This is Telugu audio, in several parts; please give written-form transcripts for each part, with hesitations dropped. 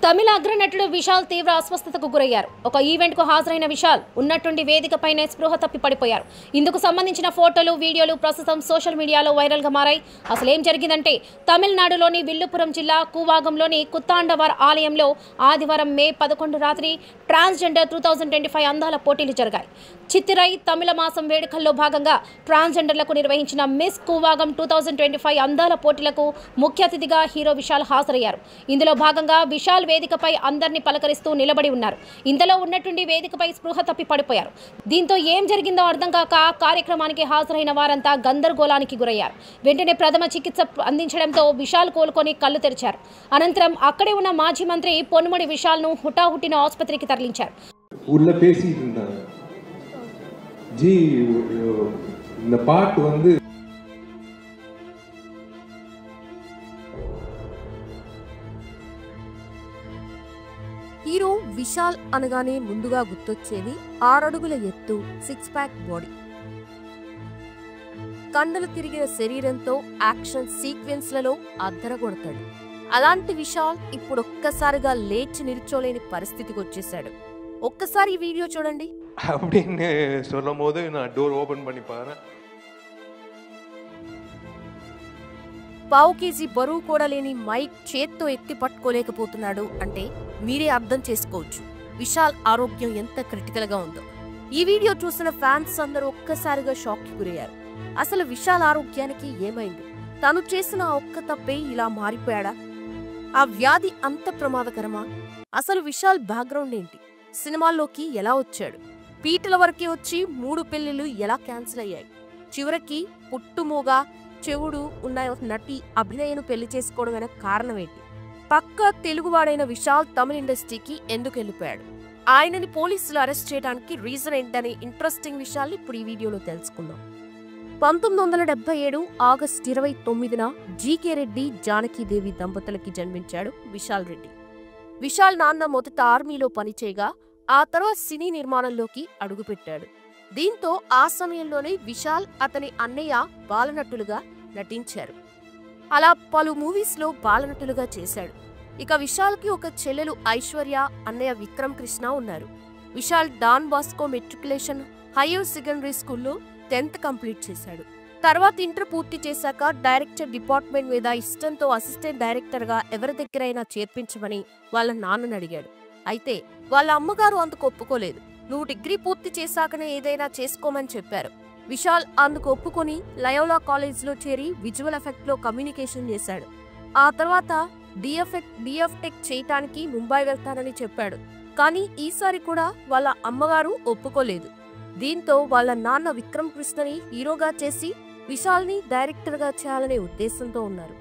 తమిళ అగ్రనటుడు విశాల్ తీవ్ర అస్వస్థతకు గురయ్యారు. ఒక ఈవెంట్ కు హాజరైన విశాల్ ఉన్నట్టుండి వేదికపైనే స్పృహ తప్పి పడిపోయారు. ఇందుకు సంబంధించిన ఫోటోలు, వీడియోలు ప్రస్తుతం సోషల్ మీడియాలో వైరల్ గా మారాయి. అసలు ఏం జరిగిందంటే, తమిళనాడులోని విల్లుపురం జిల్లా కూవాగంలోని కుత్తాండవర్ ఆలయంలో ఆదివారం మే 11 రాత్రి ట్రాన్స్జెండర్ 2025 అందాల పోటీలు జరిగాయి. చిత్తిరై తమిళ మాసం వేడుకల్లో భాగంగా ట్రాన్స్జెండర్లకు నిర్వహించిన మిస్ కూవాగం 2025 అందాల పోటీలకు ముఖ్య అతిథిగా హీరో విశాల్ హాజరయ్యారు. ఇందులో భాగంగా విశాల్ వేదికపై అందరినీ పలకరిస్తూ నిలబడి ఉన్నారు. ఇంతలో ఉన్నట్టుండి వేదికపై స్పృహ తప్పి పడిపోయారు. దీంతో ఏం జరిగిందో అర్థం కాక కార్యక్రమానికి హాజరైన వారంతా గందరగోళానికి గురయ్యారు. వెంటనే ప్రథమ చికిత్స అందించడంతో విశాల్ కోలుకొని కళ్ళు తెరిచారు. అనంతరం అక్కడే ఉన్న మాజీ మంత్రి పొన్ముడి విశాల్ను హుటాహుటిన ఆసుపత్రికి తరలించారు. హీరో విశాల్ అనగానే ముందుగా గుర్తొచ్చేది 6 అడుగుల ఎత్తు, 6 ప్యాక్ బాడీ, కండలు తిరిగిన శరీరంతో యాక్షన్ సీక్వెన్స్లలో అద్దరగొడతాడు. అలాంటి విశాల్ ఇప్పుడు ఒక్కసారిగా లేచి నిల్చోలేని పరిస్థితికి వచ్చేసాడు. ఒక్కసారి ఈ వీడియో చూడండి. அப்படின்னு சொல்லும் போது நான் டோர் ஓபன் பண்ணி பாறேன். పావు కేజీ బరువు కూడా లేని మైక్ చేత్తో ఎత్తి పట్టుకోలేకపోతున్నాడు అంటే మీరే అర్థం చేసుకోవచ్చు విశాల్ ఆరోగ్యం ఎంత క్రిటికల్ గా ఉందో. ఈ వీడియో చూసిన ఫ్యాన్స్ అందరూ ఒక్కసారిగా షాక్ కి గురయ్యారు. అసలు విశాల్ ఆరోగ్యానికి ఏమైంది? తను చేసిన ఆ ఒక్క తప్పే ఇలా మారిపోయాడా? ఆ వ్యాధి అంత ప్రమాదకరమా? అసలు విశాల్ బ్యాక్గ్రౌండ్ ఏంటి? సినిమాల్లోకి ఎలా వచ్చాడు? పీటల వరకే వచ్చి 3 పెళ్లిళ్లు ఎలా క్యాన్సిల్ అయ్యాయి? చివరికి పుట్టుమోగా చెవుడు ఉన్న నటి అభినయను పెళ్లి చేసుకోవడం వెనక కారణం ఏంటి? పక్కా తెలుగువాడైన విశాల్ తమిళ ఇండస్ట్రీకి ఎందుకు వెళ్ళిపోయాడు? ఆయనని పోలీసులు అరెస్ట్ చేయడానికి రీజన్ ఏంటనే ఇంట్రెస్టింగ్ విషయాల్ని ఇప్పుడు ఈ వీడియోలో తెలుసుకుందాం. 1977 ఆగస్టు 29న జీకే రెడ్డి, జానకీదేవి దంపతులకి జన్మించాడు విశాల్ రెడ్డి. విశాల్ నాన్న మొదట ఆర్మీలో పనిచేయగా ఆ తర్వాత సినీ నిర్మాణంలోకి అడుగుపెట్టాడు. దీంతో ఆ సమయంలోనే విశాల్ అతని అన్నయ్య బాలనటులుగా నటించారు. అలా పలు మూవీస్ లో బాలనటులుగా చేశాడు. ఇక విశాల్ కి ఒక చెల్లెలు ఐశ్వర్య, అన్నయ్య విక్రమ్ కృష్ణ ఉన్నారు. Vishal Don Bosco matriculation higher secondary స్కూల్లో 10th కంప్లీట్ చేశాడు. తర్వాత ఇంటర్ పూర్తి చేశాక డైరెక్టర్ డిపార్ట్మెంట్ మీద ఇష్టంతో అసిస్టెంట్ డైరెక్టర్ గా ఎవరి దగ్గరైనా చేర్పించమని వాళ్ళ నాన్నని అడిగాడు. అయితే వాళ్ళ అమ్మగారు అందుకు ఒప్పుకోలేదు. నువ్వు డిగ్రీ పూర్తి చేశాకనే ఏదైనా చేసుకోమని చెప్పారు. విశాల్ అందుకు ఒప్పుకొని లయోలా కాలేజ్లో చేరి విజువల్ ఎఫెక్ట్ లో కమ్యూనికేషన్ చేశాడు. ఆ తర్వాత డిఎఫ్టెక్ చేయటానికి ముంబై వెళ్తానని చెప్పాడు. కానీ ఈసారి కూడా వాళ్ళ అమ్మగారు ఒప్పుకోలేదు. దీంతో వాళ్ళ నాన్న విక్రమ్ కృష్ణని హీరోగా చేసి విశాల్ని డైరెక్టర్ గా చేయాలనే ఉద్దేశంతో ఉన్నారు.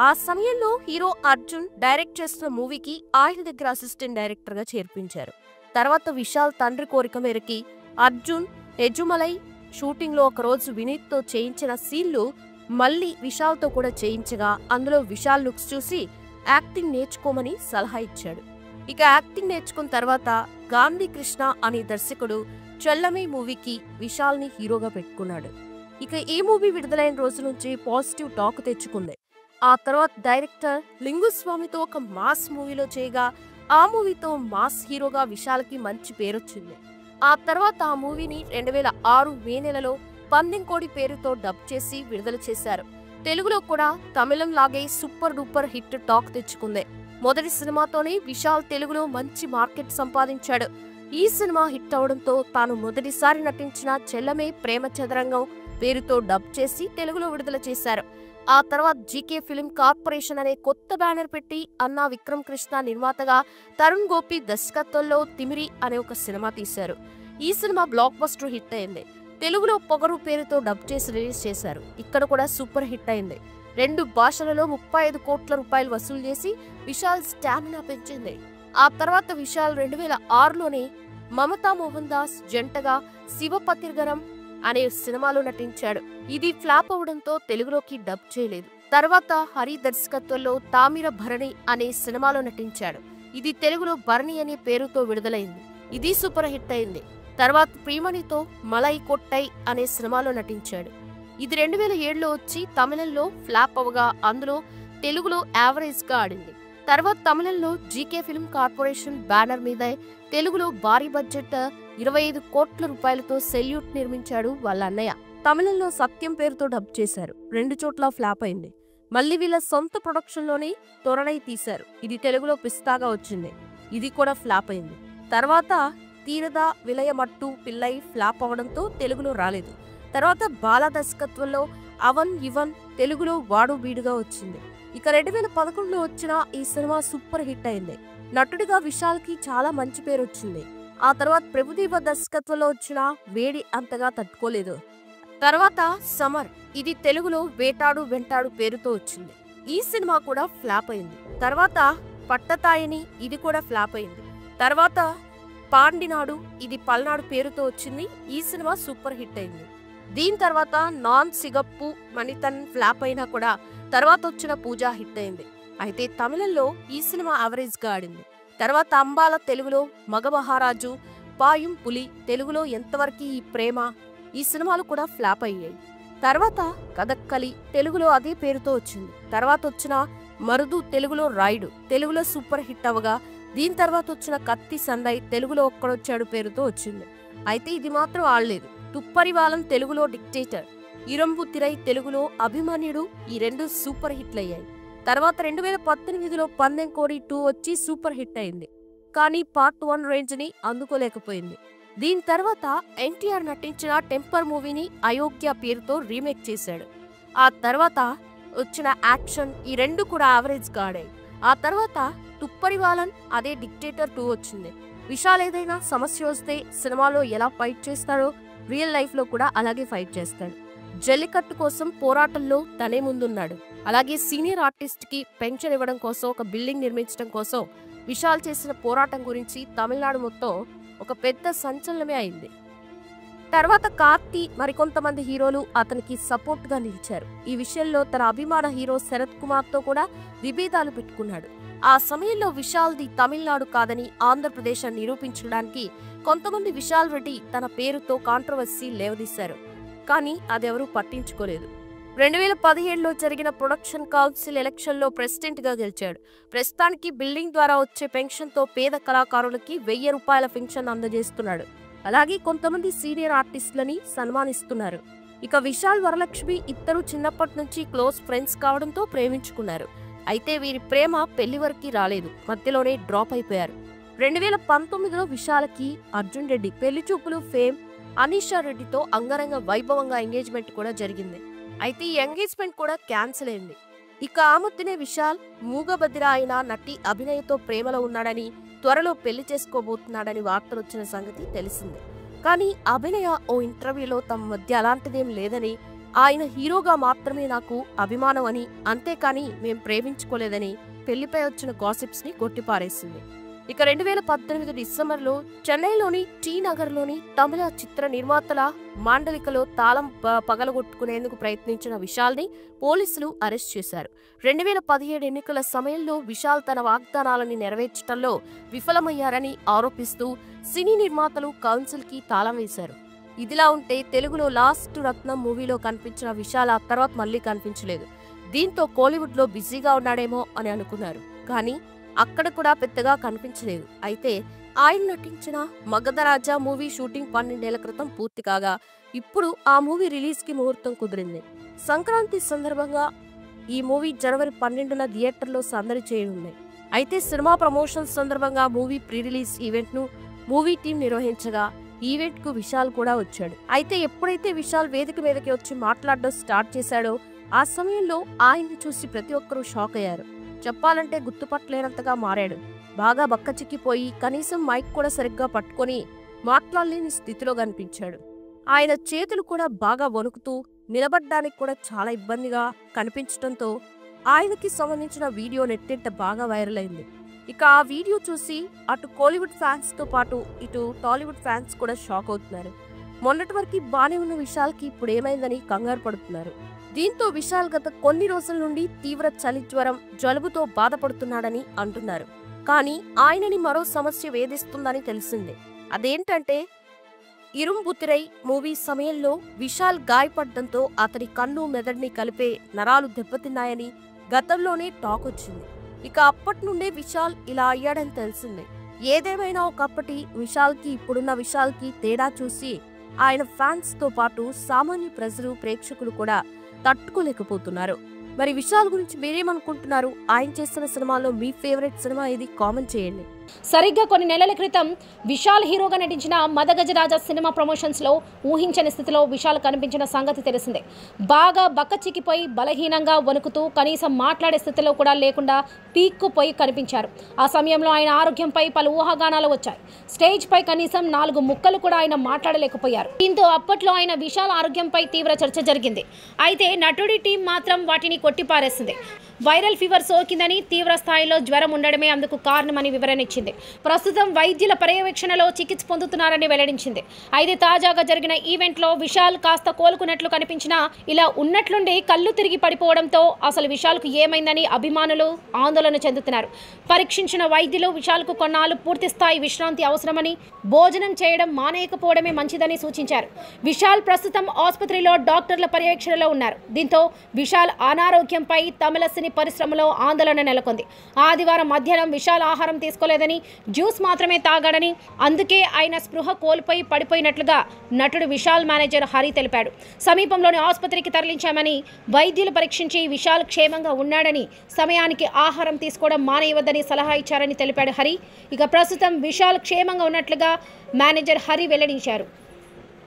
ఆ సమయంలో హీరో అర్జున్ డైరెక్ట్ చేస్తున్న మూవీకి ఆయన దగ్గర అసిస్టెంట్ డైరెక్టర్ గా చేర్పించారు. తర్వాత విశాల్ తండ్రి కోరిక మేరకి అర్జున్ ఎజుమలై షూటింగ్ లో ఒకరోజు వినీత్ తో చేయించిన సీన్లు మళ్లీ విశాల్ తో కూడా చేయించగా అందులో విశాల్ లుక్స్ చూసి యాక్టింగ్ నేర్చుకోమని సలహా ఇచ్చాడు. ఇక యాక్టింగ్ నేర్చుకున్న తర్వాత గాంధీ కృష్ణ అనే దర్శకుడు చెల్లమై మూవీకి విశాల్ ని హీరోగా పెట్టుకున్నాడు. ఇక ఈ మూవీ విడుదలైన రోజు నుంచి పాజిటివ్ టాక్ తెచ్చుకుంది. ఆ తర్వాత డైరెక్టర్ లింగుస్వామితో ఒక మాస్ మూవీలో చేయగా ఆ మూవీతో మాస్ హీరోగా విశాల్కి మంచి పేరొచ్చింది. ఆ తర్వాత ఆ మూవీని 2006 మే నెలలో పందెంకోడి పేరుతో డబ్ చేసి విడుదల చేశారు. తెలుగులో కూడా తమిళం లాగే సూపర్ డూపర్ హిట్ టాక్ తెచ్చుకుంది. మొదటి సినిమాతోనే విశాల్ తెలుగులో మంచి మార్కెట్ సంపాదించాడు. ఈ సినిమా హిట్ అవడంతో తాను మొదటిసారి నటించిన చెల్లమే ప్రేమ చదరంగం పేరుతో డబ్ చేసి తెలుగులో విడుదల చేశారు. ఆ తర్వాత జీకే ఫిలిం కార్పొరేషన్ అనే కొత్త బ్యానర్ పెట్టి అన్నా విక్రమ్ కృష్ణ నిర్మాతగా తరుణ్ గోపి దర్శకత్వంలో తిమిరి అనే ఒక సినిమా తీశారు. ఈ సినిమా బ్లాక్ బస్టర్ హిట్ అయింది. తెలుగులో పొగరు పేరుతో డబ్ చేసి రిలీజ్ చేశారు. ఇక్కడ కూడా సూపర్ హిట్ అయింది. 2 భాషలలో 35 కోట్ల రూపాయలు వసూలు చేసి విశాల్ స్టామినా పెంచింది. ఆ తర్వాత విశాల్ 2006లోనే మమతా మోహన్ దాస్ జంటగా శివపతిర్గరం అనే సినిమాలో నటించాడు. ఇది ఫ్లాప్ అవడంతో తెలుగులోకి డబ్ చేయలేదు. తర్వాత హరి దర్శకత్వంలో తామిర భరణి అనే సినిమాలో నటించాడు. ఇది తెలుగులో భరణి అనే పేరుతో విడుదలైంది. ఇది సూపర్ హిట్ అయింది. తర్వాత ప్రియమణితో మలై కొట్టై అనే సినిమాలో నటించాడు. ఇది 2007లో వచ్చి తమిళంలో ఫ్లాప్ అవగా అందులో తెలుగులో యావరేజ్ గా ఆడింది. తర్వాత తమిళంలో జీకే ఫిల్మ్ కార్పొరేషన్ బ్యానర్ మీద తెలుగులో భారీ బడ్జెట్ 25 కోట్ల రూపాయలతో సెల్యూట్ నిర్మించాడు వాళ్ళ అన్నయ్య. తమిళంలో సత్యం పేరుతో డబ్ చేశారు. 2 చోట్ల ఫ్లాప్ అయింది. మళ్ళీ వీళ్ళ సొంత ప్రొడక్షన్లోనే తొరణై తీశారు. ఇది తెలుగులో పిస్తాగా వచ్చింది. ఇది కూడా ఫ్లాప్ అయింది. తర్వాత తీరద విలయమట్టు పిల్లై ఫ్లాప్ అవడంతో తెలుగులో రాలేదు. తర్వాత బాలా దర్శకత్వంలో అవన్ ఇవన్ తెలుగులో వాడు బీడుగా వచ్చింది. ఇక 2011లో వచ్చిన ఈ సినిమా సూపర్ హిట్ అయింది. నటుడిగా విశాల్కి చాలా మంచి పేరు వచ్చింది. ఆ తర్వాత ప్రభుదేవ దర్శకత్వంలో వచ్చిన వేడి అంతగా తట్టుకోలేదు. తర్వాత సమర్, ఇది తెలుగులో వేటాడు వెంటాడు పేరుతో వచ్చింది. ఈ సినిమా కూడా ఫ్లాప్ అయింది. తర్వాత పట్టతాయని, ఇది కూడా ఫ్లాప్ అయింది. తర్వాత పాండినాడు, ఇది పల్నాడు పేరుతో వచ్చింది. ఈ సినిమా సూపర్ హిట్ అయింది. దీని తర్వాత నాన్ సిగప్పు మణితన్ ఫ్లాప్ అయినా కూడా తర్వాత వచ్చిన పూజ హిట్ అయింది. అయితే తమిళంలో ఈ సినిమా యావరేజ్ గా ఆడింది. తర్వాత అంబాల తెలుగులో మగమహారాజు, పాయుం పులి తెలుగులో ఎంతవరకు ఈ ప్రేమ, ఈ సినిమాలు కూడా ఫ్లాప్ అయ్యాయి. తర్వాత కథక్కలి తెలుగులో అదే పేరుతో వచ్చింది. తర్వాత వచ్చిన మరుదు తెలుగులో రాయుడు తెలుగులో సూపర్ హిట్ అవగా, దీని తర్వాత వచ్చిన కత్తి సందై తెలుగులో ఒక్కడొచ్చాడు పేరుతో వచ్చింది. అయితే ఇది మాత్రం ఆడలేదు. తుప్పరివాలం తెలుగులో డిక్టేటర్, ఇరంబు తిరై తెలుగులో అభిమన్యుడు, ఈ 2 సూపర్ హిట్లయ్యాయి. తర్వాత 2018లో పందెం కోడి 2 వచ్చి సూపర్ హిట్ అయింది. కానీ పార్ట్ 1 రేంజ్ ని అందుకోలేకపోయింది. దీని తర్వాత ఎన్టీఆర్ నటించిన టెంపర్ మూవీని అయోగ్య పేరుతో రీమేక్ చేశాడు. ఆ తర్వాత వచ్చిన యాక్షన్, ఈ 2 కూడా యావరేజ్ గా ఆడాయి. ఆ తర్వాత తుప్పరివాలన్, అదే డిక్టేటర్ 2 వచ్చింది. విశాల్ ఏదైనా సమస్య వస్తే సినిమాలో ఎలా ఫైట్ చేస్తాడో రియల్ లైఫ్ లో కూడా అలాగే ఫైట్ చేస్తాడు. జల్లికట్టు కోసం పోరాటంలో తనే ముందున్నాడు. అలాగే సీనియర్ ఆర్టిస్ట్ కి పెన్షన్ ఇవ్వడం కోసం, ఒక బిల్డింగ్ నిర్మించడం కోసం విశాల్ చేసిన పోరాటం గురించి తమిళనాడు మొత్తం ఒక పెద్ద సంచలనమే అయింది. తర్వాత కార్తీ మరికొంతమంది హీరోలు అతనికి సపోర్ట్ గా నిలిచారు. ఈ విషయంలో తన అభిమాన హీరో శరత్ కుమార్ తో కూడా విభేదాలు పెట్టుకున్నాడు. ఆ సమయంలో విశాల్ది తమిళనాడు కాదని ఆంధ్రప్రదేశ్ అని నిరూపించడానికి కొంతమంది విశాల్ రెడ్డి తన పేరుతో కాంట్రవర్సీ లేవదీశారు. కానీ అదెవరూ పట్టించుకోలేదు. 2017లో జరిగిన ప్రొడక్షన్ కౌన్సిల్ ఎలక్షన్లో ప్రెసిడెంట్ గా గెలిచాడు. ప్రస్తుతానికి బిల్డింగ్ ద్వారా వచ్చే పెన్షన్తో పేద కళాకారులకి 1000 రూపాయల పెన్షన్ అందజేస్తున్నాడు. అలాగే కొంతమంది సీనియర్ ఆర్టిస్టులని సన్మానిస్తున్నారు. ఇక విశాల్ వరలక్ష్మి ఇద్దరు చిన్నప్పటి నుంచి క్లోజ్ ఫ్రెండ్స్ కావడంతో ప్రేమించుకున్నారు. అయితే వీరి ప్రేమ పెళ్లి వరకు రాలేదు, మధ్యలోనే డ్రాప్ అయిపోయారు. 2019లో విశాల్కి అర్జున్ రెడ్డి పెళ్లి చూపులు ఫేమ్ అనీషా రెడ్డితో అంగరంగ వైభవంగా ఎంగేజ్మెంట్ కూడా జరిగింది. అయితే ఈ ఎంగేజ్మెంట్ కూడా క్యాన్సిల్ అయింది. ఇక ఆ మధ్యనే విశాల్ మూగబదిర అయిన నటి అభినయతో ప్రేమలో ఉన్నాడని, త్వరలో పెళ్లి చేసుకోబోతున్నాడని వార్తలు వచ్చిన సంగతి తెలిసిందే. కానీ అభినయ ఓ ఇంటర్వ్యూలో తమ మధ్య అలాంటిదేం లేదని, ఆయన హీరోగా మాత్రమే నాకు అభిమానం అని, అంతేకాని మేం ప్రేమించుకోలేదని పెళ్లిపై వచ్చిన గాసిప్స్ ని కొట్టిపారేసింది. ఇక 2018 డిసెంబర్లో చెన్నైలోని టీ నగర్లోని తమిళ చిత్ర నిర్మాతల మాండలికలో తాళం పగలగొట్టుకునేందుకు ప్రయత్నించిన విశాల్ని పోలీసులు అరెస్ట్ చేశారు. 2017 ఎన్నికల సమయంలో విశాల్ తన వాగ్దానాలని నెరవేర్చడంలో విఫలమయ్యారని ఆరోపిస్తూ సినీ నిర్మాతలు కౌన్సిల్కి తాళం వేశారు. ఇదిలా ఉంటే తెలుగులో లాస్ట్ రత్నం మూవీలో కనిపించిన విశాల్ ఆ తర్వాత మళ్లీ కనిపించలేదు. దీంతో కోలీవుడ్ లో బిజీగా ఉన్నాడేమో అని అనుకున్నారు. కానీ అక్కడ కూడా పెద్దగా కనిపించలేదు. అయితే ఆయన నటించిన మగధరాజా మూవీ షూటింగ్ 12 ఏళ్ల క్రితం పూర్తి కాగా ఇప్పుడు ఆ మూవీ రిలీజ్ కి ముహూర్తం కుదిరింది. సంక్రాంతి సందర్భంగా ఈ మూవీ జనవరి 12న థియేటర్లో సందడి చేయనుంది. అయితే సినిమా ప్రమోషన్ సందర్భంగా మూవీ ప్రీ రిలీజ్ ఈవెంట్ ను మూవీ టీం నిర్వహించగా ఈవెంట్ కు విశాల్ కూడా వచ్చాడు. అయితే ఎప్పుడైతే విశాల్ వేదిక మీదకి వచ్చి మాట్లాడడం స్టార్ట్ చేశాడో ఆ సమయంలో ఆయన్ని చూసి ప్రతి ఒక్కరూ షాక్ అయ్యారు. చెప్పాలంటే గుర్తుపట్టలేనంతగా మారాడు. బాగా బక్కచిక్కిపోయి కనీసం మైక్ కూడా సరిగ్గా పట్టుకొని మాట్లాడలేని స్థితిలో కనిపించాడు. ఆయన చేతులు కూడా బాగా వణుకుతూ నిలబడ్డానికి కూడా చాలా ఇబ్బందిగా కనిపించడంతో ఆయనకి సంబంధించిన వీడియో నెట్టింట బాగా వైరల్ అయింది. ఇక ఆ వీడియో చూసి అటు కోలీవుడ్ ఫ్యాన్స్ తో పాటు ఇటు టాలీవుడ్ ఫ్యాన్స్ కూడా షాక్ అవుతున్నారు. మొన్నటి వరకు బానే ఉన్న విశాల్కి ఇప్పుడు ఏమైందని కంగారు పడుతున్నారు. దీంతో విశాల్ గత కొన్ని రోజుల నుండి తీవ్ర చలి జ్వరం, జలుబుతో బాధపడుతున్నాడని అంటున్నారు. కానీ ఆయనని మరో సమస్య వేధిస్తుందని తెలిసిందే. అదేంటంటే ఇరుంబుతిరై మూవీ సమయంలో విశాల్ గాయపడడంతో అతని కన్ను మెదడుని కలిపే నరాలు దెబ్బతిన్నాయని గతంలోనే టాక్ వచ్చింది. ఇక అప్పటి నుండే విశాల్ ఇలా అయ్యాడని తెలిసిందే. ఏదేమైనా ఒకప్పటి విశాల్కి ఇప్పుడున్న విశాల్కి తేడా చూసి ఆయన ఫ్యాన్స్ తో పాటు సామాన్య ప్రజలు ప్రేక్షకులు కూడా తట్టుకోలేకపోతున్నారు. మరి విశాల్ గురించి మీరేమనుకుంటున్నారు? ఆయన చేస్తున్న సినిమాలో మీ ఫేవరెట్ సినిమా ఏది? కామెంట్ చేయండి. సరిగ్గా కొన్ని నెలల క్రితం విశాల్ హీరోగా నటించిన మదగజరాజా సినిమా ప్రమోషన్స్ లో ఊహించని స్థితిలో విశాల్ కనిపించిన సంగతి తెలిసిందే. బాగా బక్కచిక్కిపోయి బలహీనంగా వణుకుతూ కనీసం మాట్లాడే స్థితిలో కూడా లేకుండా పీక్కుపోయి కనిపించారు. ఆ సమయంలో ఆయన ఆరోగ్యంపై పలు ఊహాగానాలు వచ్చాయి. స్టేజ్ పై కనీసం 4 ముక్కలు కూడా ఆయన మాట్లాడలేకపోయారు. దీంతో అప్పట్లో ఆయన విశాల్ ఆరోగ్యంపై తీవ్ర చర్చ జరిగింది. అయితే నటుడి టీం మాత్రం వాటిని కొట్టిపారేసింది. వైరల్ ఫీవర్ సోకిందని, తీవ్ర స్థాయిలో జ్వరం ఉండడమే అందుకు కారణమని వివరణ ఇచ్చింది. ప్రస్తుతం వైద్యుల పర్యవేక్షణలో చికిత్స పొందుతున్నారని వెల్లడించింది. అయితే తాజాగా జరిగిన ఈవెంట్లో విశాల్ కాస్త కోలుకున్నట్లు కనిపించినా ఇలా ఉన్నట్లుండి కళ్ళు తిరిగి పడిపోవడంతో అసలు విశాల్కు ఏమైందని అభిమానులు ఆందోళన చెందుతున్నారు. పరీక్షించిన వైద్యులు విశాల్కు కొన్నాళ్ళు పూర్తి స్థాయి విశ్రాంతి అవసరమని, భోజనం చేయడం మానేయకపోవడమే మంచిదని సూచించారు. విశాల్ ప్రస్తుతం ఆసుపత్రిలో డాక్టర్ల పర్యవేక్షణలో ఉన్నారు. దీంతో విశాల్ అనారోగ్యంపై తమిళ సినీ పరిశ్రమలో ఆందోళన నెలకొంది. ఆదివారం మధ్యాహ్నం విశాల్ ఆహారం తీసుకోలేదని, జ్యూస్ మాత్రమే తాగాడని, అందుకే ఆయన స్పృహ కోల్పోయి పడిపోయినట్లుగా నటుడు విశాల్ మేనేజర్ హరి తెలిపాడు. సమీపంలోని ఆసుపత్రికి తరలించామని, వైద్యులు పరీక్షించి విశాల్ క్షేమంగా ఉన్నాడని, సమయానికి ఆహారం తీసుకోవడం మానేయవద్దని సలహా ఇచ్చారని తెలిపాడు హరి. ఇక ప్రస్తుతం విశాల్ క్షేమంగా ఉన్నట్లుగా మేనేజర్ హరి వెల్లడించారు.